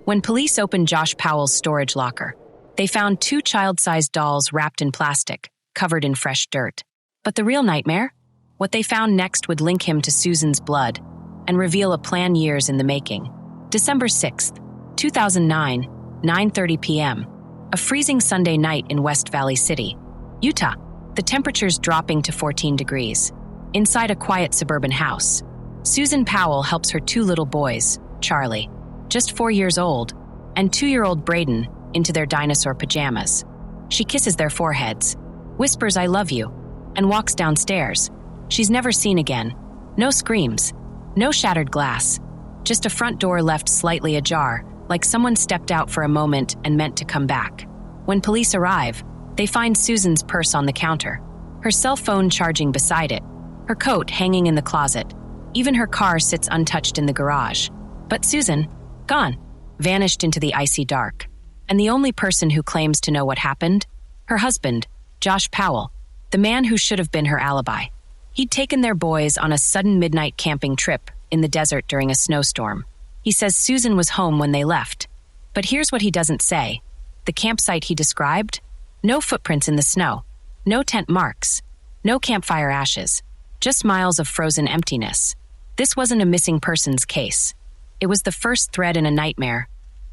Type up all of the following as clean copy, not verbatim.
When police opened Josh Powell's storage locker, they found 2 child-sized dolls wrapped in plastic, covered in fresh dirt. But the real nightmare? What they found next would link him to Susan's blood and reveal a plan years in the making. December 6th, 2009, 9:30 p.m. A freezing Sunday night in West Valley City, Utah. The temperature's dropping to 14 degrees. Inside a quiet suburban house, Susan Powell helps her 2 little boys, Charlie, just 4 years old, and 2-year-old Braden, into their dinosaur pajamas. She kisses their foreheads, whispers "I love you," and walks downstairs. She's never seen again. No screams, no shattered glass, just a front door left slightly ajar, like someone stepped out for a moment and meant to come back. When police arrive, they find Susan's purse on the counter, her cell phone charging beside it, her coat hanging in the closet. Even her car sits untouched in the garage. But Susan, gone, vanished into the icy dark. And the only person who claims to know what happened? Her husband, Josh Powell, the man who should have been her alibi. He'd taken their boys on a sudden midnight camping trip in the desert during a snowstorm. He says Susan was home when they left. But here's what he doesn't say. The campsite he described? No footprints in the snow. No tent marks. No campfire ashes. Just miles of frozen emptiness. This wasn't a missing persons case. It was the first thread in a nightmare.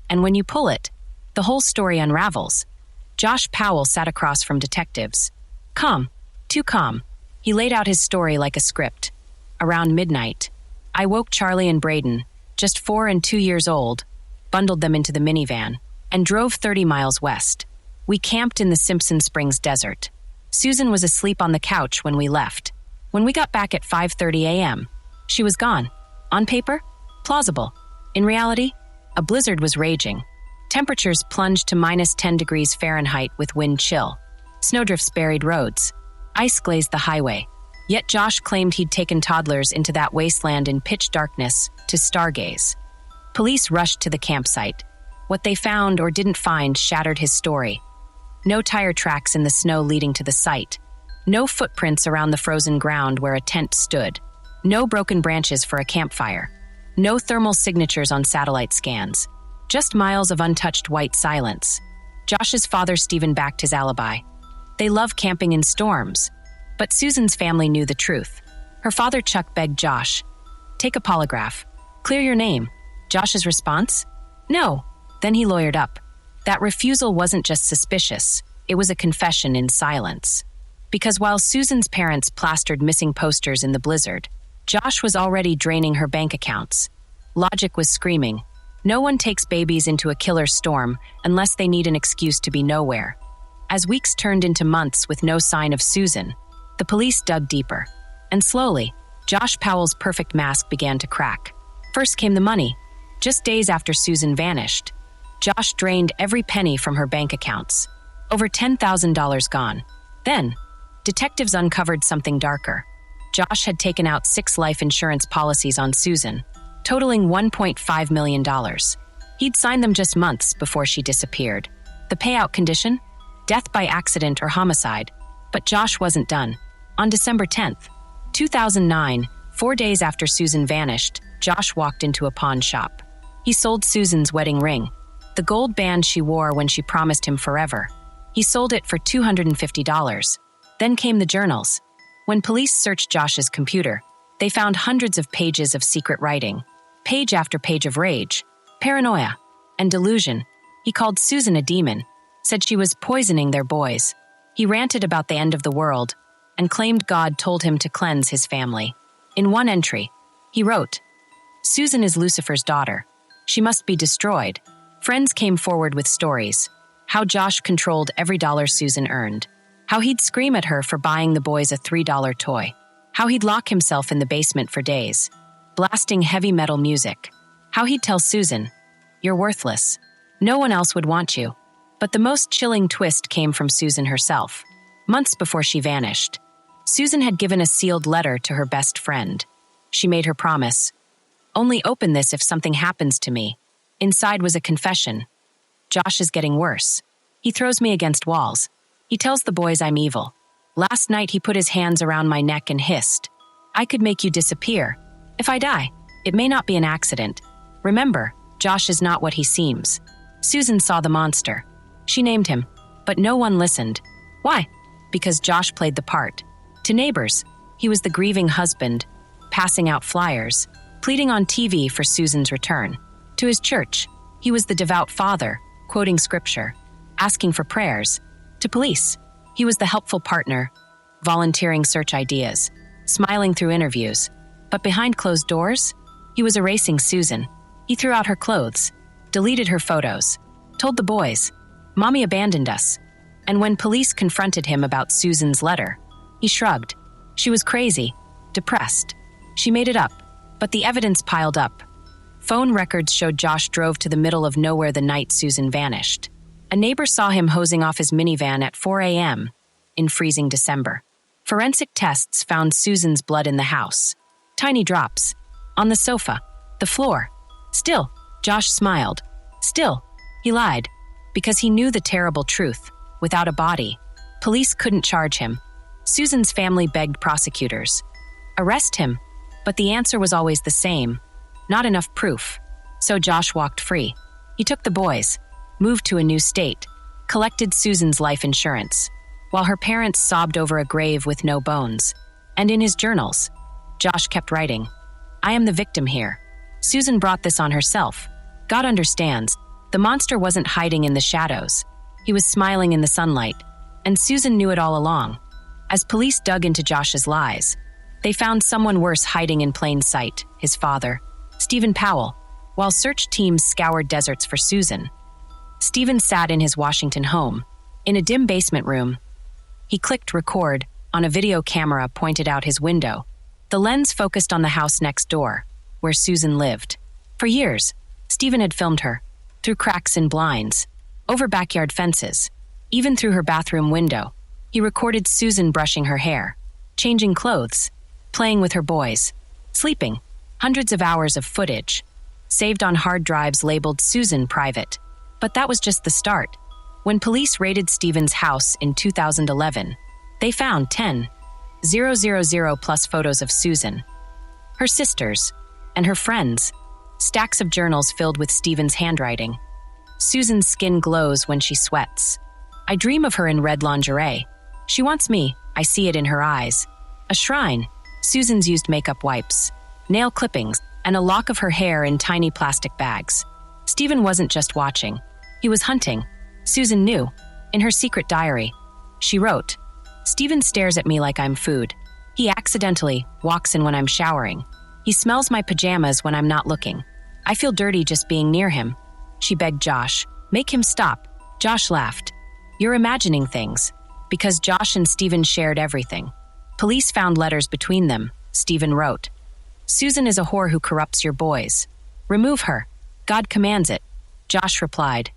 And when you pull it, the whole story unravels. Josh Powell sat across from detectives. Calm. Too calm. He laid out his story like a script. Around midnight, I woke Charlie and Braden, just 4 and 2 years old, bundled them into the minivan, and drove 30 miles west. We camped in the Simpson Springs desert. Susan was asleep on the couch when we left. When we got back at 5:30 a.m., she was gone. On paper? Plausible. In reality, a blizzard was raging. Temperatures plunged to minus 10 degrees Fahrenheit with wind chill. Snowdrifts buried roads. Ice glazed the highway. Yet Josh claimed he'd taken toddlers into that wasteland in pitch darkness to stargaze. Police rushed to the campsite. What they found or didn't find shattered his story. No tire tracks in the snow leading to the site. No footprints around the frozen ground where a tent stood. No broken branches for a campfire. No thermal signatures on satellite scans. Just miles of untouched white silence. Josh's father Stephen backed his alibi. They love camping in storms. But Susan's family knew the truth. Her father Chuck begged Josh, "Take a polygraph. Clear your name." Josh's response? "No." Then he lawyered up. That refusal wasn't just suspicious. It was a confession in silence. Because while Susan's parents plastered missing posters in the blizzard, Josh was already draining her bank accounts. Logic was screaming. No one takes babies into a killer storm unless they need an excuse to be nowhere. As weeks turned into months with no sign of Susan, the police dug deeper. And slowly, Josh Powell's perfect mask began to crack. First came the money. Just days after Susan vanished, Josh drained every penny from her bank accounts. Over $10,000 gone. Then, detectives uncovered something darker. Josh had taken out 6 life insurance policies on Susan, totaling $1.5 million. He'd signed them just months before she disappeared. The payout condition? Death by accident or homicide. But Josh wasn't done. On December 10th, 2009, 4 days after Susan vanished, Josh walked into a pawn shop. He sold Susan's wedding ring, the gold band she wore when she promised him forever. He sold it for $250. Then came the journals. When police searched Josh's computer, they found hundreds of pages of secret writing, page after page of rage, paranoia, and delusion. He called Susan a demon, said she was poisoning their boys. He ranted about the end of the world and claimed God told him to cleanse his family. In one entry, he wrote, "Susan is Lucifer's daughter. She must be destroyed." Friends came forward with stories. How Josh controlled every dollar Susan earned. How he'd scream at her for buying the boys a $3 toy. How he'd lock himself in the basement for days, blasting heavy metal music. How he'd tell Susan, "You're worthless. No one else would want you." But the most chilling twist came from Susan herself. Months before she vanished, Susan had given a sealed letter to her best friend. She made her promise, "Only open this if something happens to me." Inside was a confession. "Josh is getting worse. He throws me against walls. He tells the boys I'm evil. Last night he put his hands around my neck and hissed, "I could make you disappear. If I die, it may not be an accident. Remember, Josh is not what he seems." Susan saw the monster. She named him, but no one listened. Why? Because Josh played the part. To neighbors, he was the grieving husband, passing out flyers, pleading on TV for Susan's return. To his church, he was the devout father, quoting scripture, asking for prayers. To police, he was the helpful partner, volunteering search ideas, smiling through interviews. But behind closed doors, he was erasing Susan. He threw out her clothes, deleted her photos, told the boys, "Mommy abandoned us." And when police confronted him about Susan's letter, he shrugged. She was crazy, depressed. She made it up, but the evidence piled up. Phone records showed Josh drove to the middle of nowhere the night Susan vanished. A neighbor saw him hosing off his minivan at 4 a.m. in freezing December. Forensic tests found Susan's blood in the house. Tiny drops. On the sofa. The floor. Still, Josh smiled. Still, he lied. Because he knew the terrible truth. Without a body, police couldn't charge him. Susan's family begged prosecutors. Arrest him. But the answer was always the same. Not enough proof. So Josh walked free. He took the boys, moved to a new state, collected Susan's life insurance, while her parents sobbed over a grave with no bones. And in his journals, Josh kept writing, "I am the victim here. Susan brought this on herself. God understands. The monster wasn't hiding in the shadows. He was smiling in the sunlight, and Susan knew it all along." As police dug into Josh's lies, they found someone worse hiding in plain sight, his father, Stephen Powell. While search teams scoured deserts for Susan, Stephen sat in his Washington home, in a dim basement room. He clicked record on a video camera pointed out his window. The lens focused on the house next door, where Susan lived. For years, Stephen had filmed her, through cracks in blinds, over backyard fences, even through her bathroom window. He recorded Susan brushing her hair, changing clothes, playing with her boys, sleeping. Hundreds of hours of footage, saved on hard drives labeled Susan Private. But that was just the start. When police raided Stephen's house in 2011, they found 10,000 plus photos of Susan, her sisters, and her friends, stacks of journals filled with Stephen's handwriting. Susan's skin glows when she sweats. "I dream of her in red lingerie. She wants me, I see it in her eyes." A shrine, Susan's used makeup wipes, nail clippings, and a lock of her hair in tiny plastic bags. Stephen wasn't just watching. He was hunting. Susan knew. In her secret diary, she wrote, "Stephen stares at me like I'm food. He accidentally walks in when I'm showering. He smells my pajamas when I'm not looking. I feel dirty just being near him." She begged Josh, "Make him stop." Josh laughed. "You're imagining things." Because Josh and Stephen shared everything. Police found letters between them. Stephen wrote, "Susan is a whore who corrupts your boys. Remove her. God commands it." Josh replied,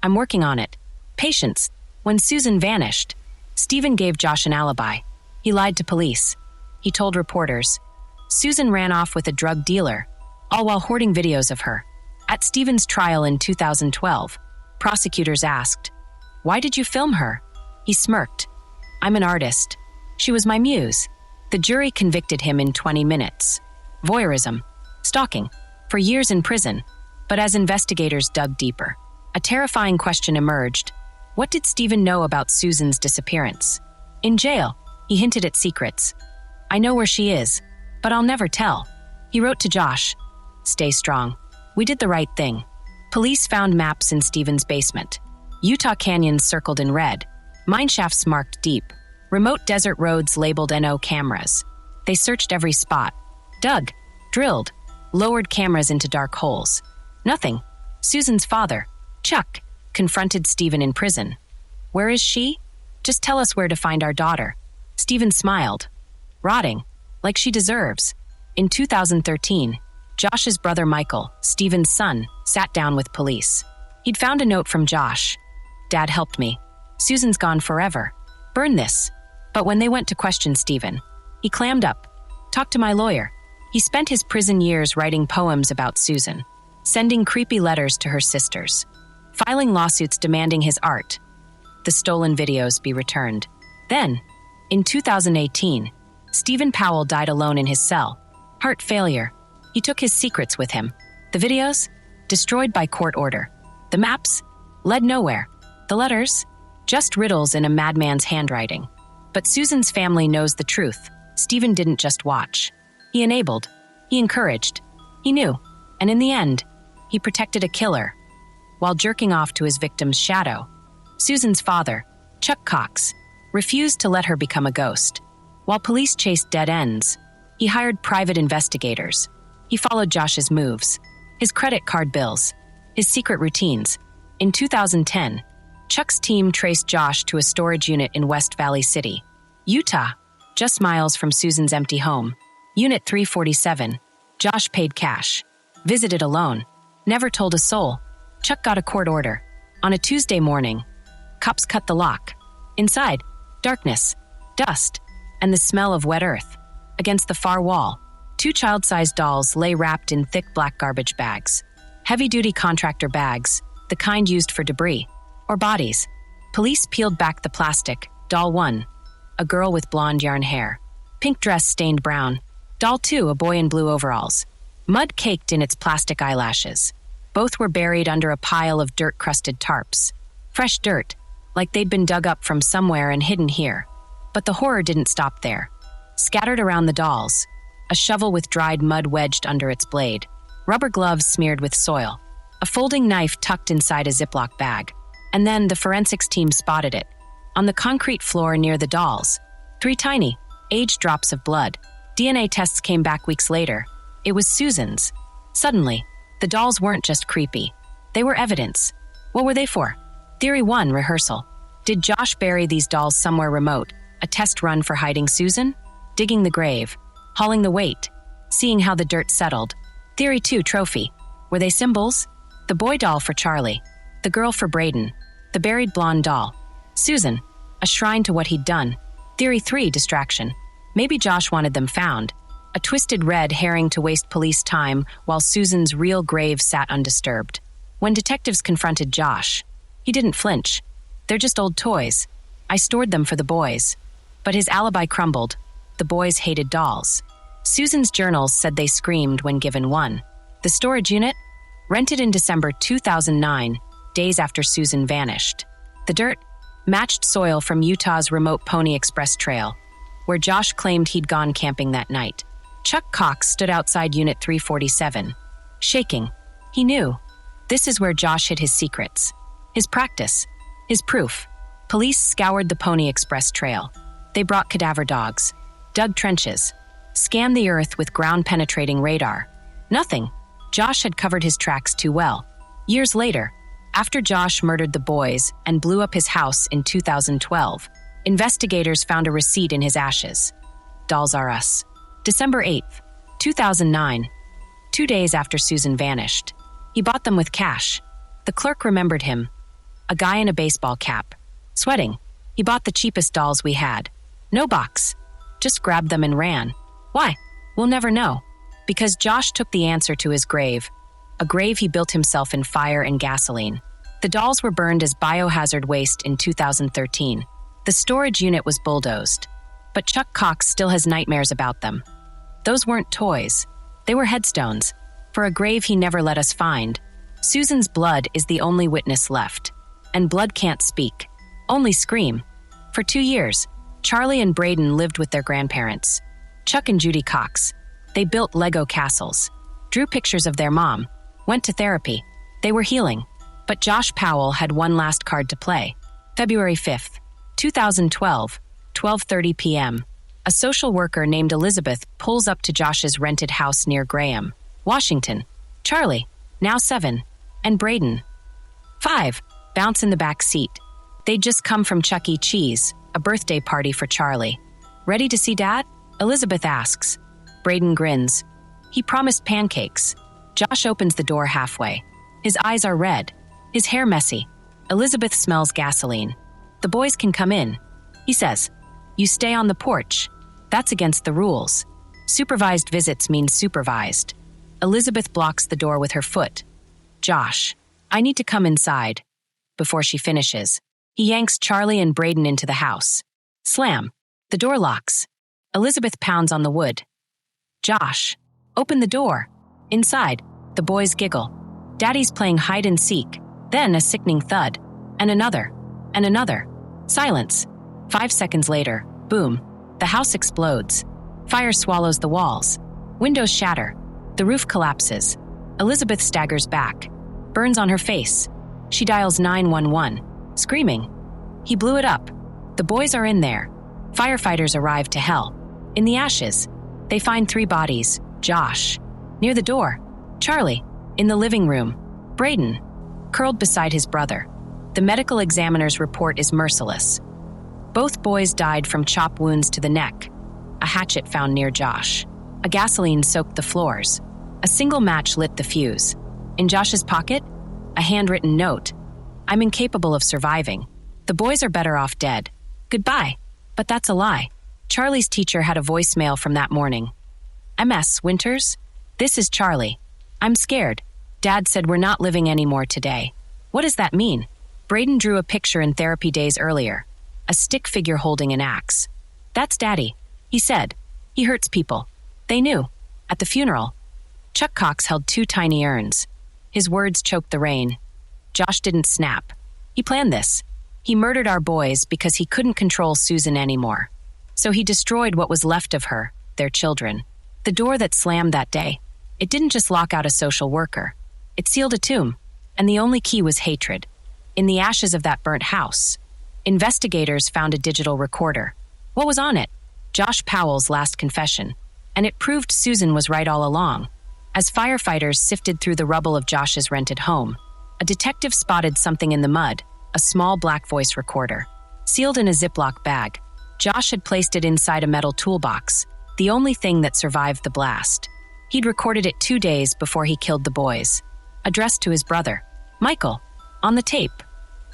"I'm working on it. Patience." When Susan vanished, Stephen gave Josh an alibi. He lied to police. He told reporters, Susan ran off with a drug dealer, all while hoarding videos of her. At Stephen's trial in 2012, prosecutors asked, "Why did you film her?" He smirked. "I'm an artist. She was my muse." The jury convicted him in 20 minutes. Voyeurism, stalking, for years in prison. But as investigators dug deeper, a terrifying question emerged. What did Stephen know about Susan's disappearance? In jail, he hinted at secrets. "I know where she is, but I'll never tell." He wrote to Josh, "Stay strong. We did the right thing." Police found maps in Stephen's basement. Utah canyons circled in red, mine shafts marked deep, remote desert roads labeled NO cameras. They searched every spot, dug, drilled, lowered cameras into dark holes. Nothing. Susan's father, Chuck, confronted Stephen in prison. "Where is she? Just tell us where to find our daughter." Stephen smiled. "Rotting, like she deserves." In 2013, Josh's brother Michael, Stephen's son, sat down with police. He'd found a note from Josh. "Dad helped me. Susan's gone forever. Burn this." But when they went to question Stephen, he clammed up. "Talk to my lawyer." He spent his prison years writing poems about Susan, sending creepy letters to her sisters, filing lawsuits demanding his art, the stolen videos, be returned. Then, In 2018, Stephen Powell died alone in his cell. Heart failure. He took his secrets with him. The videos? Destroyed by court order. The maps? Led nowhere. The letters? Just riddles in a madman's handwriting. But Susan's family knows the truth. Stephen didn't just watch. He enabled. He encouraged. He knew. And in the end, he protected a killer while jerking off to his victim's shadow. Susan's father, Chuck Cox, refused to let her become a ghost. While police chased dead ends, he hired private investigators. He followed Josh's moves, his credit card bills, his secret routines. In 2010, Chuck's team traced Josh to a storage unit in West Valley City, Utah, just miles from Susan's empty home. Unit 347. Josh paid cash, visited alone, never told a soul. Chuck got a court order. On a Tuesday morning, cops cut the lock. Inside, darkness, dust, and the smell of wet earth. Against the far wall, 2 child-sized dolls lay wrapped in thick black garbage bags. Heavy-duty contractor bags, the kind used for debris, or bodies. Police peeled back the plastic. Doll 1, a girl with blonde yarn hair. Pink dress stained brown. Doll 2, a boy in blue overalls. Mud caked in its plastic eyelashes. Both were buried under a pile of dirt-crusted tarps. Fresh dirt, like they'd been dug up from somewhere and hidden here. But the horror didn't stop there. Scattered around the dolls, a shovel with dried mud wedged under its blade, rubber gloves smeared with soil, a folding knife tucked inside a Ziploc bag. And then the forensics team spotted it. On the concrete floor near the dolls, 3 tiny, aged drops of blood. DNA tests came back weeks later. It was Susan's. Suddenly, the dolls weren't just creepy. They were evidence. What were they for? Theory 1, rehearsal. Did Josh bury these dolls somewhere remote? A test run for hiding Susan? Digging the grave, hauling the weight, seeing how the dirt settled. Theory 2, trophy. Were they symbols? The boy doll for Charlie, the girl for Braden, the buried blonde doll. Susan, a shrine to what he'd done. Theory 3, distraction. Maybe Josh wanted them found. A twisted red herring to waste police time while Susan's real grave sat undisturbed. When detectives confronted Josh, he didn't flinch. They're just old toys. I stored them for the boys. But his alibi crumbled. The boys hated dolls. Susan's journals said they screamed when given one. The storage unit? Rented in December 2009, days after Susan vanished. The dirt? Matched soil from Utah's remote Pony Express trail, where Josh claimed he'd gone camping that night. Chuck Cox stood outside Unit 347, shaking. He knew. This is where Josh hid his secrets. His practice. His proof. Police scoured the Pony Express trail. They brought cadaver dogs, dug trenches, scanned the earth with ground-penetrating radar. Nothing. Josh had covered his tracks too well. Years later, after Josh murdered the boys and blew up his house in 2012, investigators found a receipt in his ashes. Dolls Are Us. December 8th, 2009. 2 days after Susan vanished. He bought them with cash. The clerk remembered him. A guy in a baseball cap. Sweating. He bought the cheapest dolls we had. No box. Just grabbed them and ran. Why? We'll never know. Because Josh took the answer to his grave. A grave he built himself in fire and gasoline. The dolls were burned as biohazard waste in 2013. The storage unit was bulldozed. But Chuck Cox still has nightmares about them. Those weren't toys. They were headstones. For a grave he never let us find. Susan's blood is the only witness left. And blood can't speak. Only scream. For 2 years, Charlie and Braden lived with their grandparents. Chuck and Judy Cox. They built Lego castles. Drew pictures of their mom. Went to therapy. They were healing. But Josh Powell had one last card to play. February 5th, 2012, 12:30 p.m. A social worker named Elizabeth pulls up to Josh's rented house near Graham, Washington. Charlie, now 7, and Braden, 5, bounce in the back seat. They'd just come from Chuck E. Cheese, a birthday party for Charlie. Ready to see Dad? Elizabeth asks. Braden grins. He promised pancakes. Josh opens the door halfway. His eyes are red. His hair messy. Elizabeth smells gasoline. The boys can come in. He says, "You stay on the porch. That's against the rules. Supervised visits mean supervised." Elizabeth blocks the door with her foot. "Josh, I need to come inside." Before she finishes, he yanks Charlie and Braden into the house. Slam. The door locks. Elizabeth pounds on the wood. Josh, open the door. Inside, the boys giggle. Daddy's playing hide and seek. Then a sickening thud. And another. And another. Silence. 5 seconds later, boom. The house explodes. Fire swallows the walls. Windows shatter. The roof collapses. Elizabeth staggers back. Burns on her face. She dials 911, screaming. He blew it up. The boys are in there. Firefighters arrive to hell. In the ashes, they find 3 bodies. Josh. Near the door. Charlie. In the living room. Braden. Curled beside his brother. The medical examiner's report is merciless. Both boys died from chop wounds to the neck. A hatchet found near Josh. A gasoline soaked the floors. A single match lit the fuse. In Josh's pocket, a handwritten note. I'm incapable of surviving. The boys are better off dead. Goodbye. But that's a lie. Charlie's teacher had a voicemail from that morning. MS, Winters? This is Charlie. I'm scared. Dad said we're not living anymore today. What does that mean? Braden drew a picture in therapy days earlier. A stick figure holding an axe. That's Daddy, he said. He hurts people. They knew. At the funeral. Chuck Cox held 2 tiny urns. His words choked the rain. Josh didn't snap. He planned this. He murdered our boys because he couldn't control Susan anymore. So he destroyed what was left of her, their children. The door that slammed that day, it didn't just lock out a social worker. It sealed a tomb, and the only key was hatred. In the ashes of that burnt house, investigators found a digital recorder. What was on it? Josh Powell's last confession. And it proved Susan was right all along. As firefighters sifted through the rubble of Josh's rented home, a detective spotted something in the mud, a small black voice recorder. Sealed in a Ziploc bag, Josh had placed it inside a metal toolbox, the only thing that survived the blast. He'd recorded it 2 days before he killed the boys. Addressed to his brother, Michael, on the tape.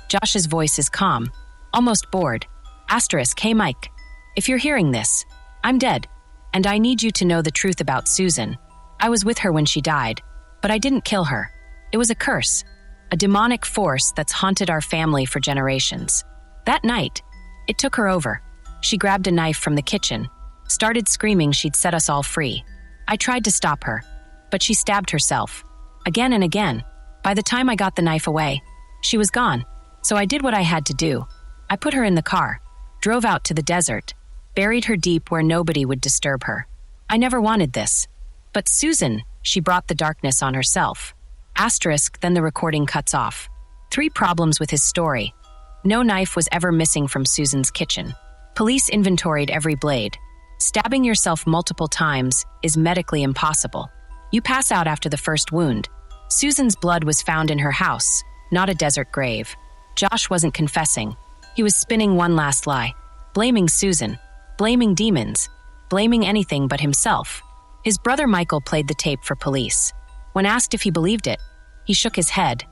Josh's voice is calm, almost bored. Asterisk, hey Mike, if you're hearing this, I'm dead, and I need you to know the truth about Susan. I was with her when she died, but I didn't kill her. It was a curse, a demonic force that's haunted our family for generations. That night, it took her over. She grabbed a knife from the kitchen, started screaming she'd set us all free. I tried to stop her, but she stabbed herself, again and again. By the time I got the knife away, she was gone. So I did what I had to do. I put her in the car, drove out to the desert, buried her deep where nobody would disturb her. I never wanted this. But Susan, she brought the darkness on herself. Asterisk, then the recording cuts off. 3 problems with his story. No knife was ever missing from Susan's kitchen. Police inventoried every blade. Stabbing yourself multiple times is medically impossible. You pass out after the first wound. Susan's blood was found in her house, not a desert grave. Josh wasn't confessing. He was spinning one last lie. Blaming Susan. Blaming demons. Blaming anything but himself. His brother Michael played the tape for police. When asked if he believed it, he shook his head.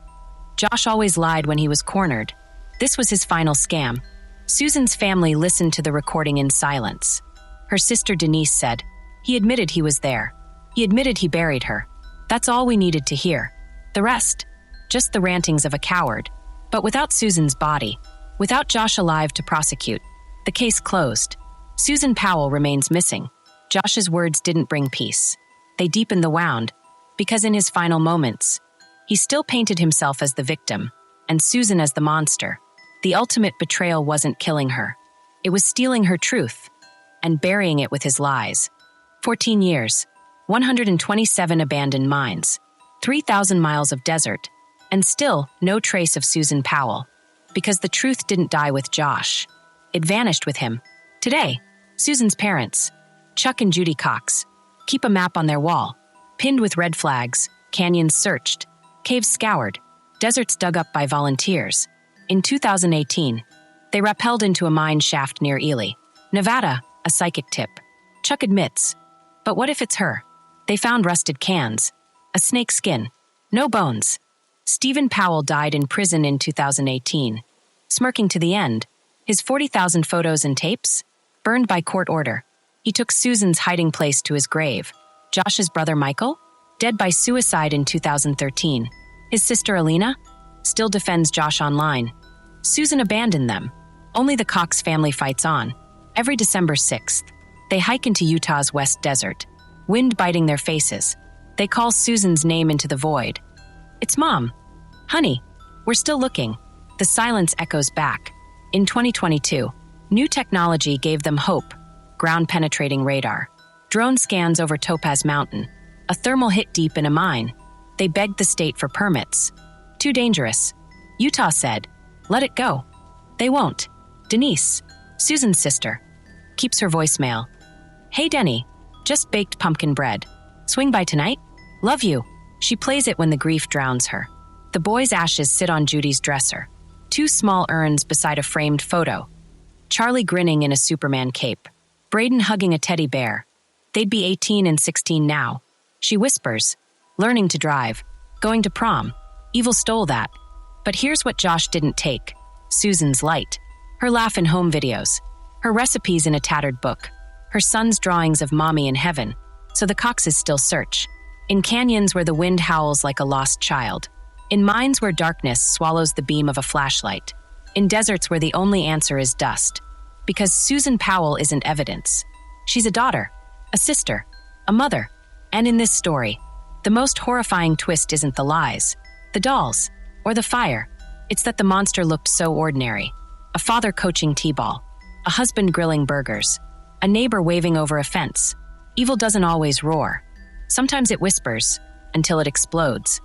Josh always lied when he was cornered. This was his final scam. Susan's family listened to the recording in silence. Her sister Denise said, he admitted he was there. He admitted he buried her. That's all we needed to hear. The rest, just the rantings of a coward. But without Susan's body, without Josh alive to prosecute, the case closed. Susan Powell remains missing. Josh's words didn't bring peace. They deepened the wound, because in his final moments, he still painted himself as the victim, and Susan as the monster. The ultimate betrayal wasn't killing her. It was stealing her truth, and burying it with his lies. 14 years, 127 abandoned mines, 3,000 miles of desert, and still no trace of Susan Powell. Because the truth didn't die with Josh. It vanished with him. Today, Susan's parents, Chuck and Judy Cox, keep a map on their wall, pinned with red flags, canyons searched, caves scoured, deserts dug up by volunteers. In 2018, they rappelled into a mine shaft near Eerie, Nevada, a psychic tip. Chuck admits, but what if it's her? They found rusted cans, a snake skin, no bones. Stephen Powell died in prison in 2018, smirking to the end. His 40,000 photos and tapes, burned by court order. He took Susan's hiding place to his grave. Josh's brother Michael, dead by suicide in 2013. His sister Alina, still defends Josh online. Susan abandoned them. Only the Cox family fights on. Every December 6th, they hike into Utah's West Desert, wind biting their faces. They call Susan's name into the void. "It's Mom. Honey, we're still looking." The silence echoes back. In 2022, new technology gave them hope: ground-penetrating radar, drone scans over Topaz Mountain, a thermal hit deep in a mine. They begged the state for permits. Too dangerous. Utah said, "Let it go." They won't. Denise, Susan's sister, keeps her voicemail. "Hey Denny, just baked pumpkin bread. Swing by tonight? Love you." She plays it when the grief drowns her. The boy's ashes sit on Judy's dresser, two small urns beside a framed photo. Charlie grinning in a Superman cape, Braden hugging a teddy bear. They'd be 18 and 16 now. She whispers, learning to drive, going to prom. Evil stole that. But here's what Josh didn't take: Susan's light, her laugh in home videos, her recipes in a tattered book, her son's drawings of mommy in heaven, so the Coxes still search. In canyons where the wind howls like a lost child. In mines where darkness swallows the beam of a flashlight. In deserts where the only answer is dust. Because Susan Powell isn't evidence. She's a daughter, a sister, a mother. And in this story, the most horrifying twist isn't the lies, the dolls, or the fire. It's that the monster looked so ordinary. A father coaching t-ball, a husband grilling burgers, a neighbor waving over a fence. Evil doesn't always roar. Sometimes it whispers, until it explodes.